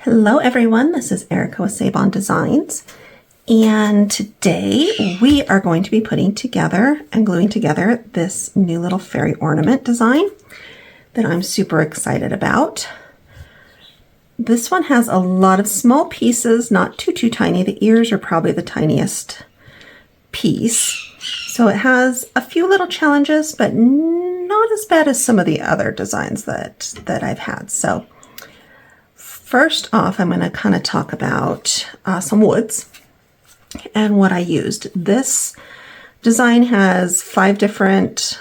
Hello everyone, this is Erica with Sabon Designs, and today we are going to be putting together and gluing together this new little fairy ornament design that I'm super excited about. This one has a lot of small pieces, not too tiny. The ears are probably the tiniest piece. So it has a few little challenges, but not as bad as some of the other designs that I've had. So first off, I'm going to kind of talk about some woods and what I used. This design has 5 different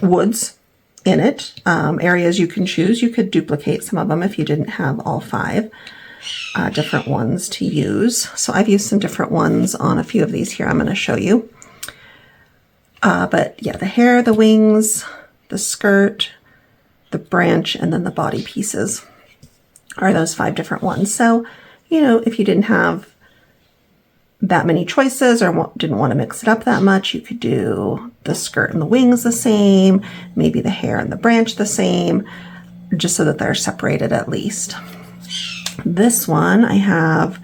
woods in it, areas you can choose. You could duplicate some of them if you didn't have all 5 different ones to use. So I've used some different ones on a few of these here I'm going to show you. But yeah, the hair, the wings, the skirt, the branch, and then the body pieces are those 5 different ones. So, you know, if you didn't have that many choices or didn't want to mix it up that much, you could do the skirt and the wings the same, maybe the hair and the branch the same, just so that they're separated at least. This one, I have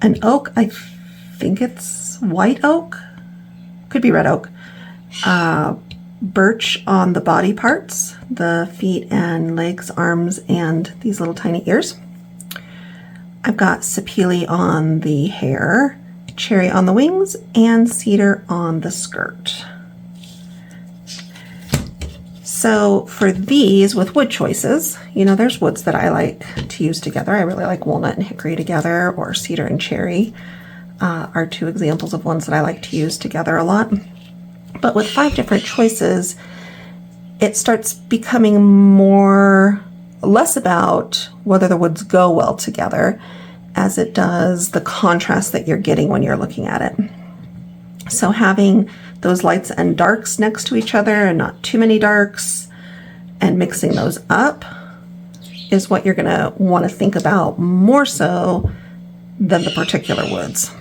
an oak, I think it's white oak, could be red oak, birch on the body parts, the feet and legs, arms, and these little tiny ears. I've got sapele on the hair, cherry on the wings, and cedar on the skirt. So for these, with wood choices, you know, there's woods that I like to use together. I really like walnut and hickory together, or cedar and cherry are 2 examples of ones that I like to use together a lot. But with 5 different choices, it starts becoming less about whether the woods go well together as it does the contrast that you're getting when you're looking at it. So having those lights and darks next to each other and not too many darks and mixing those up is what you're going to want to think about more so than the particular woods.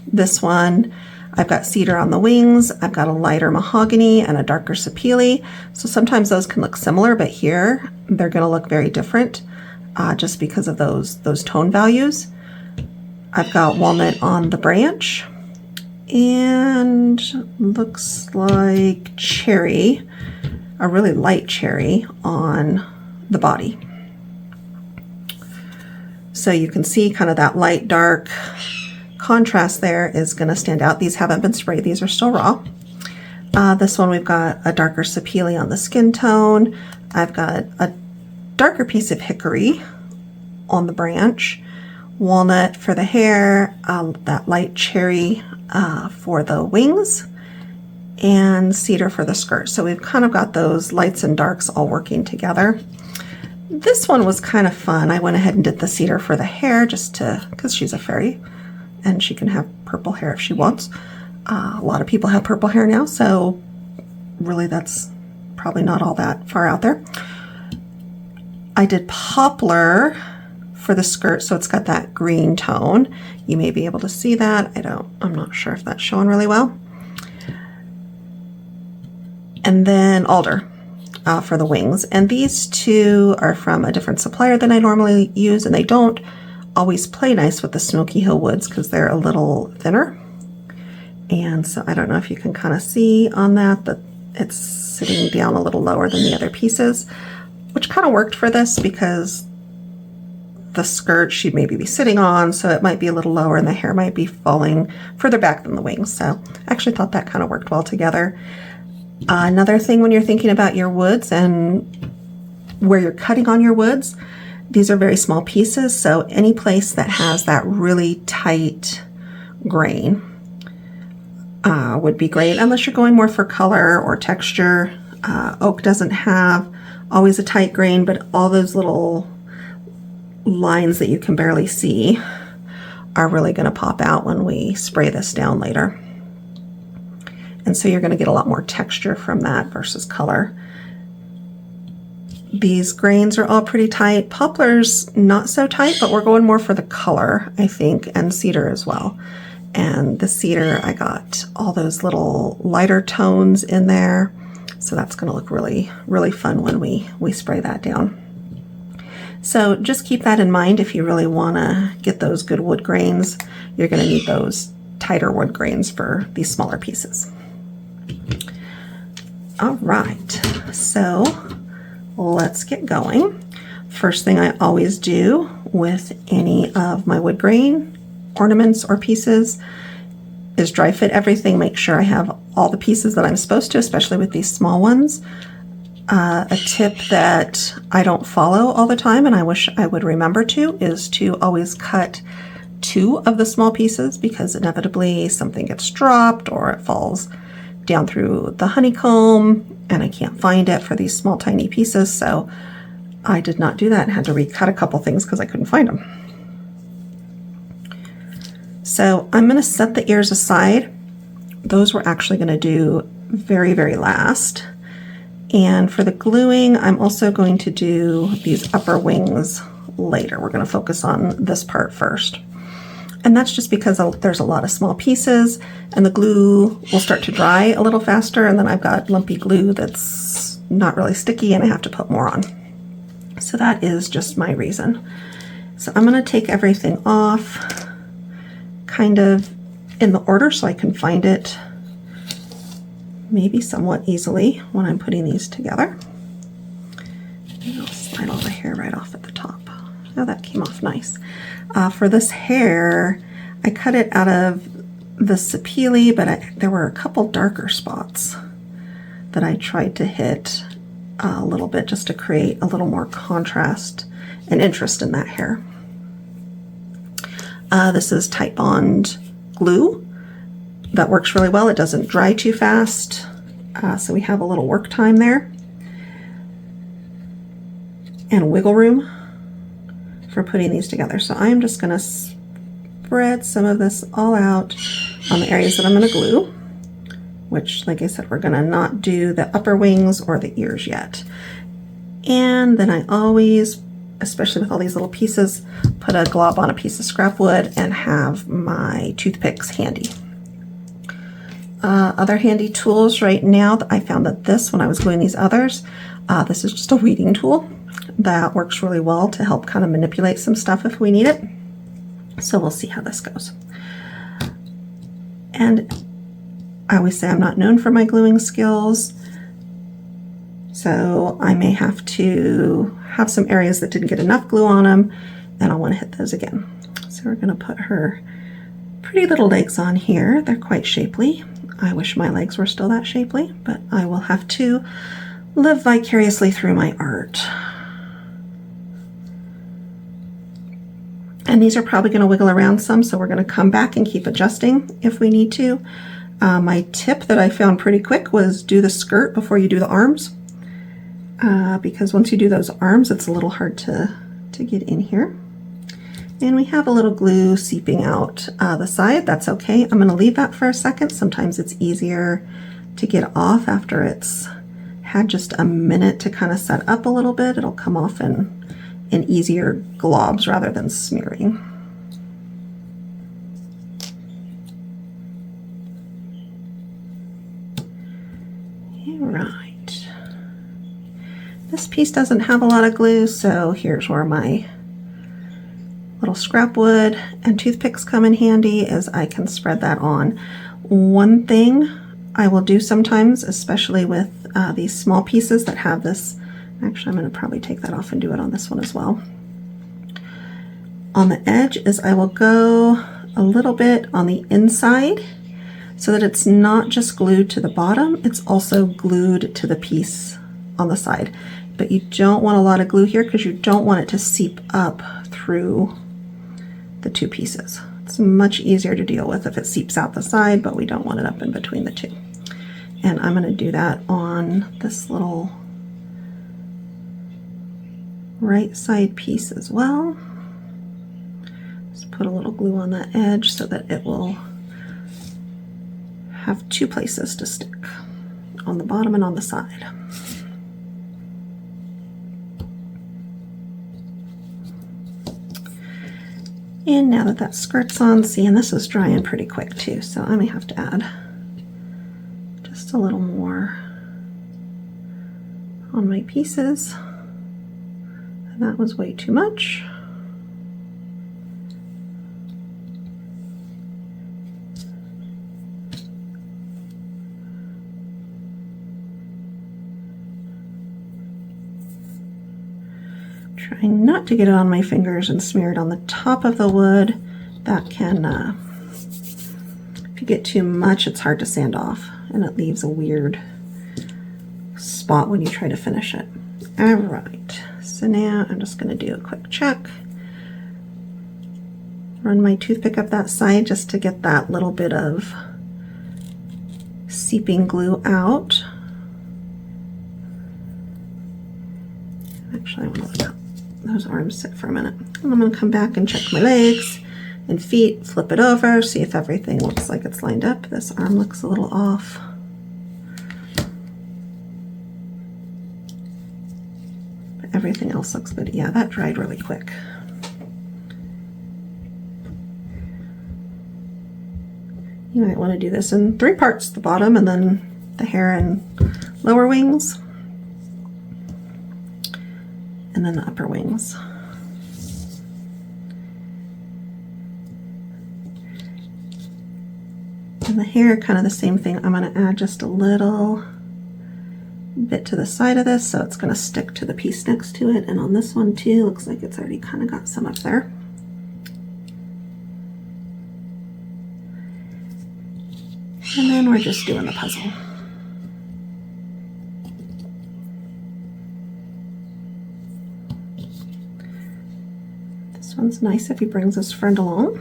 This one, I've got cedar on the wings, I've got a lighter mahogany and a darker sapele. So sometimes those can look similar, but here they're going to look very different just because of those tone values. I've got walnut on the branch and looks like cherry, a really light cherry on the body. So you can see kind of that light dark contrast there is going to stand out. These haven't been sprayed, these are still raw. This one we've got a darker sapele on the skin tone. I've got a darker piece of hickory on the branch, walnut for the hair, that light cherry for the wings, and cedar for the skirt. So we've kind of got those lights and darks all working together. This one was kind of fun. I went ahead and did the cedar for the hair just because she's a fairy and she can have purple hair if she wants. A lot of people have purple hair now, so really that's probably not all that far out there. I did poplar for the skirt, so it's got that green tone. You may be able to see that. I'm not sure if that's showing really well. And then alder for the wings. And these 2 are from a different supplier than I normally use, and they don't always play nice with the Smoky Hill woods because they're a little thinner. And so I don't know if you can kind of see on that it's sitting down a little lower than the other pieces, which kind of worked for this because the skirt she'd maybe be sitting on, so it might be a little lower and the hair might be falling further back than the wings. So I actually thought that kind of worked well together. Another thing when you're thinking about your woods and where you're cutting on your woods, these are very small pieces, so any place that has that really tight grain would be great, unless you're going more for color or texture. Oak doesn't have always a tight grain, but all those little lines that you can barely see are really going to pop out when we spray this down later. And so you're going to get a lot more texture from that versus color. These grains are all pretty tight. Poplar's not so tight, but we're going more for the color, I think, and cedar as well. And the cedar, I got all those little lighter tones in there. So that's going to look really, really fun when we spray that down. So just keep that in mind. If you really want to get those good wood grains, you're going to need those tighter wood grains for these smaller pieces. All right, so let's get going. First thing I always do with any of my wood grain ornaments or pieces is dry fit everything, make sure I have all the pieces that I'm supposed to, especially with these small ones. A tip that I don't follow all the time, and I wish I would remember to, is to always cut 2 of the small pieces, because inevitably something gets dropped or it falls down through the honeycomb and I can't find it for these small tiny pieces. So I did not do that and had to recut a couple things because I couldn't find them. So I'm going to set the ears aside. Those we're actually going to do very, very last. And for the gluing, I'm also going to do these upper wings later. We're going to focus on this part first. And that's just because there's a lot of small pieces and the glue will start to dry a little faster, and then I've got lumpy glue that's not really sticky and I have to put more on. So that is just my reason. So I'm going to take everything off kind of in the order so I can find it maybe somewhat easily when I'm putting these together. And I'll slide all the hair right off at the top. Oh, that came off nice. For this hair, I cut it out of the sapele, but there were a couple darker spots that I tried to hit a little bit just to create a little more contrast and interest in that hair. This is Titebond glue. That works really well. It doesn't dry too fast, so we have a little work time there and wiggle room for putting these together. So I'm just going to spread some of this all out on the areas that I'm going to glue, which, like I said, we're going to not do the upper wings or the ears yet. And then I always, especially with all these little pieces, put a glob on a piece of scrap wood and have my toothpicks handy. Other handy tools right now, I found that when I was gluing these others, this is just a weeding tool that works really well to help kind of manipulate some stuff if we need it. So we'll see how this goes. And I always say I'm not known for my gluing skills, so I may have to have some areas that didn't get enough glue on them, and I'll want to hit those again. So we're going to put her pretty little legs on here. They're quite shapely. I wish my legs were still that shapely, but I will have to live vicariously through my art. And these are probably going to wiggle around some, so we're going to come back and keep adjusting if we need to. My tip that I found pretty quick was do the skirt before you do the arms, because once you do those arms, it's a little hard to get in here. And we have a little glue seeping out the side. That's okay. I'm going to leave that for a second. Sometimes it's easier to get off after it's had just a minute to kind of set up a little bit. It'll come off in easier globs rather than smearing. All right. This piece doesn't have a lot of glue, so here's where my little scrap wood and toothpicks come in handy, as I can spread that on. One thing I will do sometimes, especially with these small pieces that have this, actually I'm going to probably take that off and do it on this one as well. On the edge is I will go a little bit on the inside so that it's not just glued to the bottom, it's also glued to the piece on the side. But you don't want a lot of glue here because you don't want it to seep up through the two pieces. It's much easier to deal with if it seeps out the side, but we don't want it up in between the two. And I'm going to do that on this little right side piece as well. Just put a little glue on that edge so that it will have two places to stick, on the bottom and on the side. And now that that skirt's on, see, and this is drying pretty quick too, so I may have to add just a little more on my pieces That was way too much. Trying not to get it on my fingers and smear it on the top of the wood. That can, if you get too much, it's hard to sand off and it leaves a weird spot when you try to finish it. All right, so now I'm just going to do a quick check. Run my toothpick up that side just to get that little bit of seeping glue out. Actually, I want to let those arms sit for a minute. And I'm going to come back and check my legs and feet, flip it over, see if everything looks like it's lined up. This arm looks a little off. But everything else looks good. Yeah, that dried really quick. You might want to do this in 3 parts, the bottom and then the hair and lower wings, and then the upper wings. And the hair, kind of the same thing. I'm going to add just a little bit to the side of this so it's going to stick to the piece next to it. And on this one too, looks like it's already kind of got some up there. And then we're just doing the puzzle. This one's nice if he brings his friend along.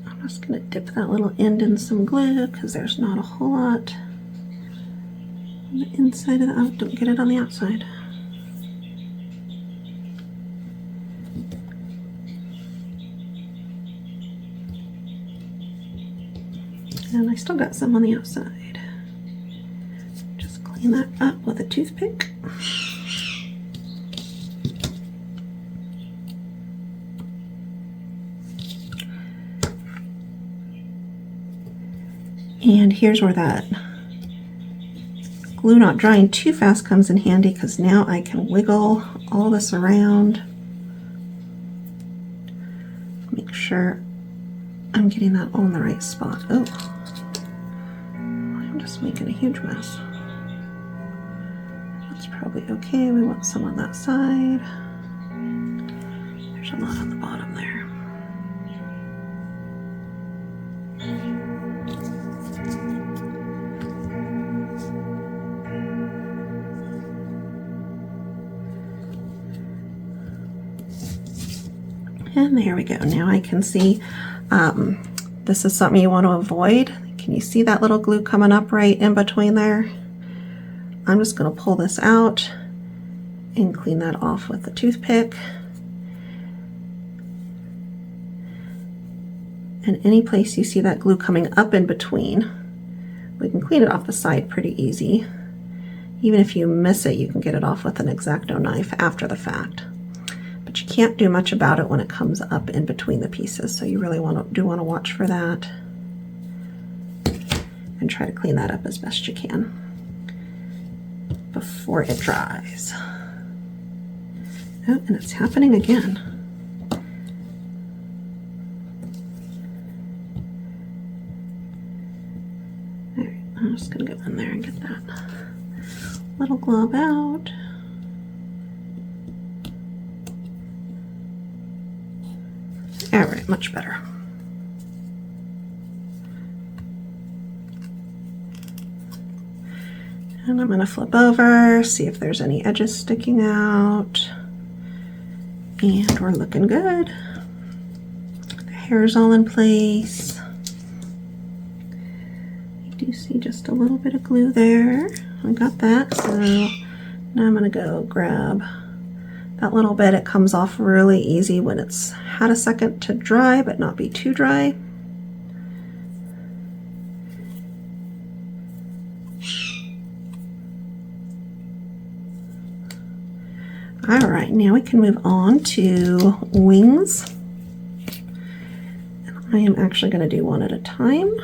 I'm just going to dip that little end in some glue because there's not a whole lot on the inside of the, oh, don't get it on the outside. And I still got some on the outside. Just clean that up with a toothpick. And here's where that glue not drying too fast comes in handy, because now I can wiggle all this around. Make sure I'm getting that all in the right spot. Oh, I'm just making a huge mess. That's probably okay. We want some on that side. There's a lot on the bottom there. And there we go. Now I can see this is something you want to avoid. Can you see that little glue coming up right in between there? I'm just going to pull this out and clean that off with the toothpick. And any place you see that glue coming up in between, we can clean it off the side pretty easy. Even if you miss it, you can get it off with an X-Acto knife after the fact. But you can't do much about it when it comes up in between the pieces, so you really want to watch for that and try to clean that up as best you can before it dries. Oh, and it's happening again. All right, I'm just going to go in there and get that little glob out. All right, much better. And I'm going to flip over, see if there's any edges sticking out. And we're looking good. The hair's all in place. I do see just a little bit of glue there. I got that, so now I'm going to go grab that little bit. It comes off really easy when it's had a second to dry, but not be too dry. All right, now we can move on to wings. And I am actually going to do one at a time.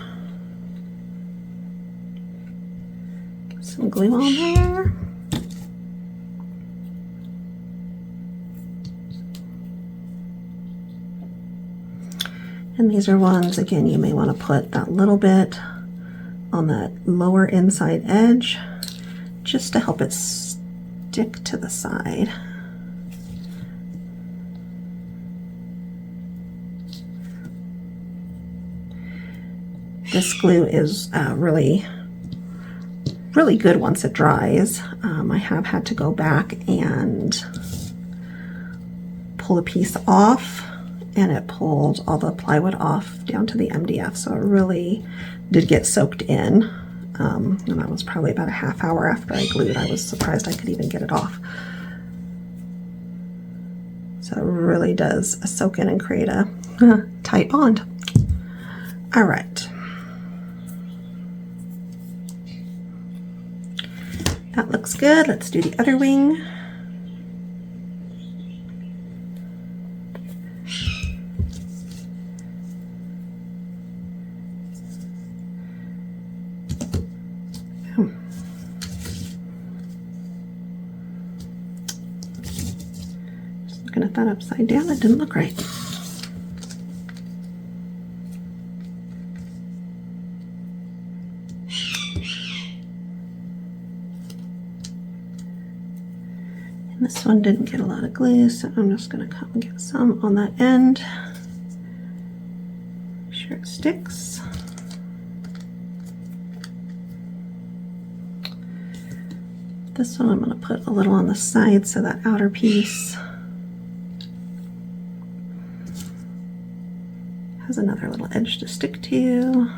Some glue on there. And these are ones, again, you may want to put that little bit on that lower inside edge just to help it stick to the side. This glue is really good once it dries. I have had to go back and pull a piece off, and it pulled all the plywood off down to the MDF, so it really did get soaked in. And that was probably about a half hour after I glued. I was surprised I could even get it off. So it really does soak in and create a tight bond. All right. That looks good. Let's do the other wing. Just looking at that upside down, it didn't look right. This one didn't get a lot of glue, so I'm just going to come and get some on that end. Make sure it sticks. This one I'm going to put a little on the side so that outer piece has another little edge to stick to.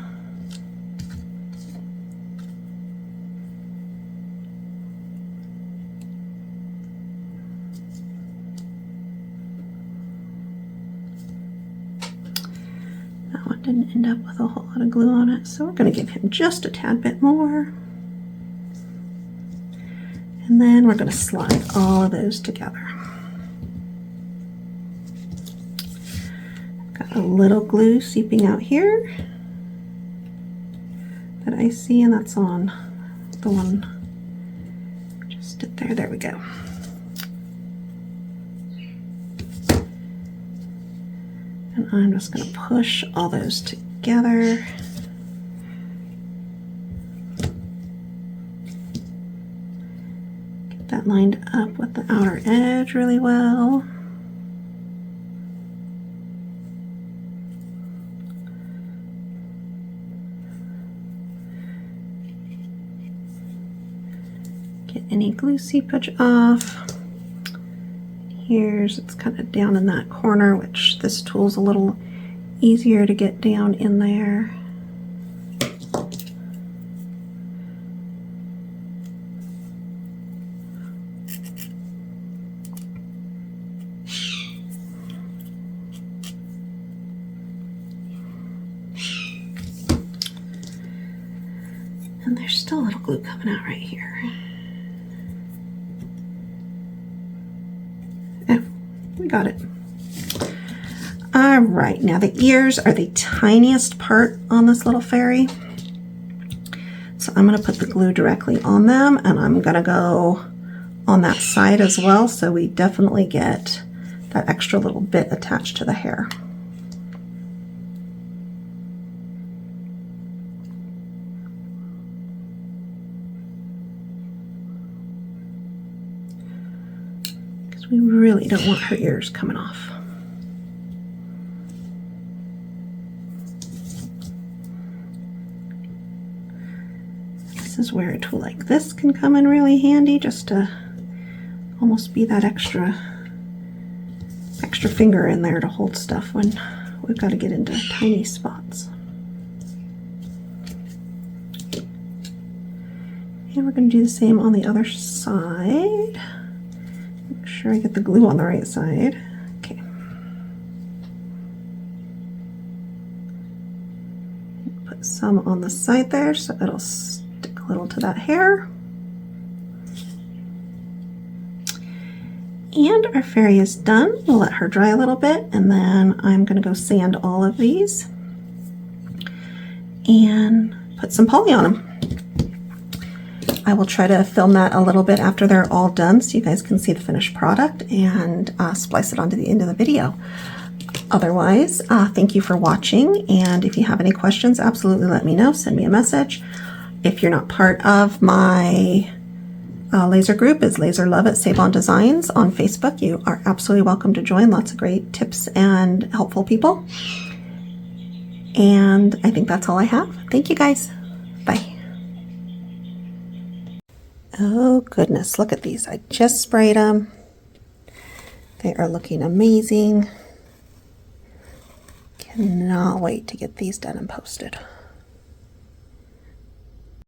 Didn't end up with a whole lot of glue on it, so we're going to give him just a tad bit more. And then we're going to slide all of those together. Got a little glue seeping out here that I see, and that's on the one just did there. There we go. And I'm just going to push all those together. Get that lined up with the outer edge really well. Get any glue seepage off. Here's, it's kind of down in that corner, which this tool's a little easier to get down in there. And there's still a little glue coming out right here. We got it. All right, now the ears are the tiniest part on this little fairy. So I'm going to put the glue directly on them, and I'm going to go on that side as well, so we definitely get that extra little bit attached to the hair. We really don't want her ears coming off. This is where a tool like this can come in really handy, just to almost be that extra finger in there to hold stuff when we've got to get into tiny spots. And we're going to do the same on the other side. Make sure I get the glue on the right side. Okay. Put some on the side there so it'll stick a little to that hair. And our fairy is done. We'll let her dry a little bit, and then I'm going to go sand all of these and put some poly on them. I will try to film that a little bit after they're all done so you guys can see the finished product and splice it onto the end of the video. Otherwise, thank you for watching, and if you have any questions, absolutely let me know. Send me a message. If you're not part of my laser group, is Laser Love at Save On Designs on Facebook, you are absolutely welcome to join. Lots of great tips and helpful people. And I think that's all I have. Thank you guys. Bye. Oh goodness, look at these. I just sprayed them. They are looking amazing. Cannot wait to get these done and posted.